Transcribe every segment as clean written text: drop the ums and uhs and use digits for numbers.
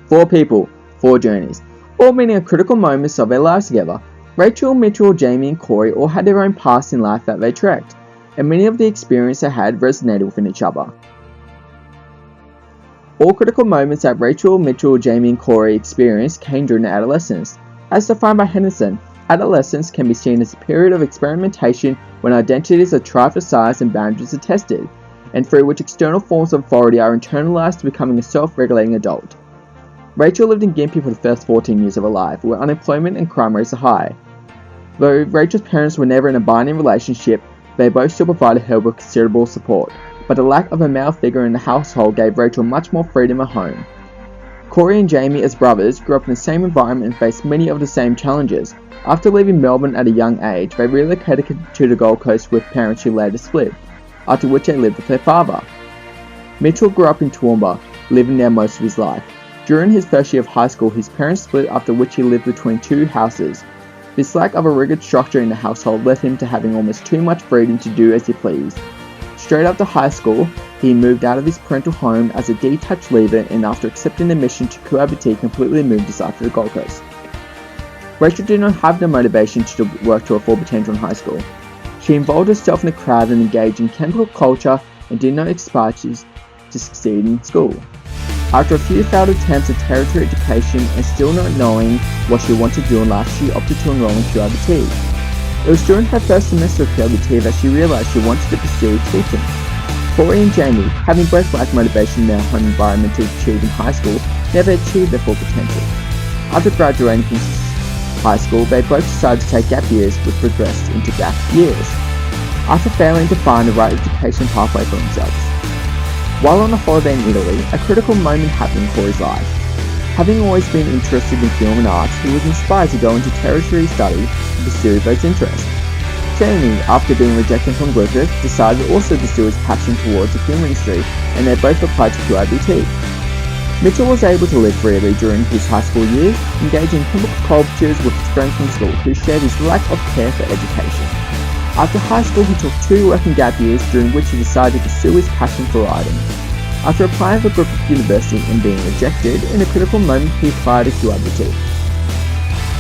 4 people, 4 journeys, all meaning a critical moments of their lives together. Rachel, Mitchell, Jamie and Corey all had their own paths in life that they trekked, and many of the experiences they had resonated within each other. All critical moments that Rachel, Mitchell, Jamie and Corey experienced came during their adolescence. As defined by Henderson, adolescence can be seen as a period of experimentation when identities are tried for size and boundaries are tested, and through which external forms of authority are internalized to becoming a self-regulating adult. Rachel lived in Gympie for the first 14 years of her life, where unemployment and crime rates are high. Though Rachel's parents were never in a binding relationship, they both still provided her with considerable support, but the lack of a male figure in the household gave Rachel much more freedom at home. Corey and Jamie, as brothers, grew up in the same environment and faced many of the same challenges. After leaving Melbourne at a young age, they relocated to the Gold Coast with parents who later split, after which they lived with their father. Mitchell grew up in Toowoomba, living there most of his life. During his first year of high school, his parents split, after which he lived between 2 houses. This lack of a rigid structure in the household led him to having almost too much freedom to do as he pleased. Straight after high school, he moved out of his parental home as a detached leaver, and after accepting admission to QIBT, completely moved his life to the Gold Coast. Rachel did not have the motivation to work to her full potential in high school. She involved herself in the crowd and engaged in chemical culture and did not aspire to succeed in school. After a few failed attempts at tertiary education and still not knowing what she wanted to do in life, she opted to enroll in QIBT. It was during her first semester of QIBT that she realised she wanted to pursue teaching. Corey and Jamie, having both lacked motivation in their home environment to achieve in high school, never achieved their full potential. After graduating from high school, they both decided to take gap years, which progressed into gap years, after failing to find the right education pathway for themselves. While on a holiday in Italy, a critical moment happened in Corey's life. Having always been interested in film and arts, he was inspired to go into tertiary study to pursue those interests. Jamie, after being rejected from Griffith, decided to also pursue his passion towards the film industry, and they both applied to QIBT. Mitchell was able to live freely during his high school years, engaging in chemical cultures with his friends from school who shared his lack of care for education. After high school, he took 2 working gap years, during which he decided to pursue his passion for writing. After applying for Griffith University and being rejected, in a critical moment he applied to QIBT.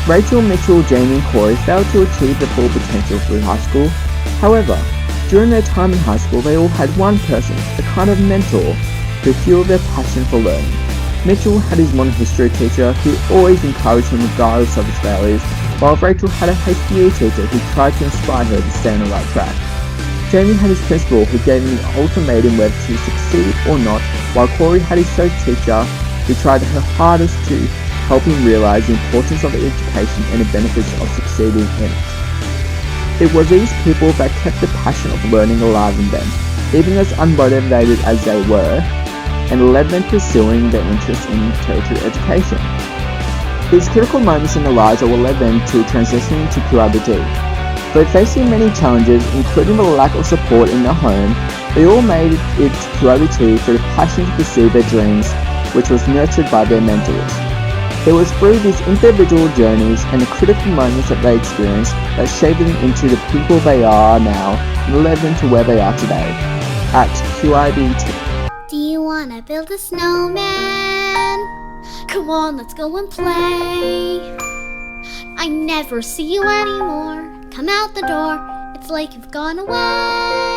Rachel, Mitchell, Jamie and Corey failed to achieve their full potential through high school. However, during their time in high school, they all had one person, a kind of mentor, who fueled their passion for learning. Mitchell had his modern history teacher who always encouraged him regardless of his failures, while Rachel had a HPE teacher who tried to inspire her to stay on the right track. Jamie had his principal who gave him an ultimatum whether to succeed or not, while Corey had his social teacher who tried her hardest to help him realise the importance of education and the benefits of succeeding in it. It was these people that kept the passion of learning alive in them, even as unmotivated as they were, and led them pursuing their interest in tertiary education. These critical moments in their lives are what led them to transitioning to QIBT. Though facing many challenges, including the lack of support in their home, they all made it to QIBT through the passion to pursue their dreams, which was nurtured by their mentors. It was through these individual journeys and the critical moments that they experienced that shaped them into the people they are now and led them to where they are today, at QIBT. Do you wanna build a snowman? Come on, let's go and play. I never see you anymore. Come out the door, it's like you've gone away.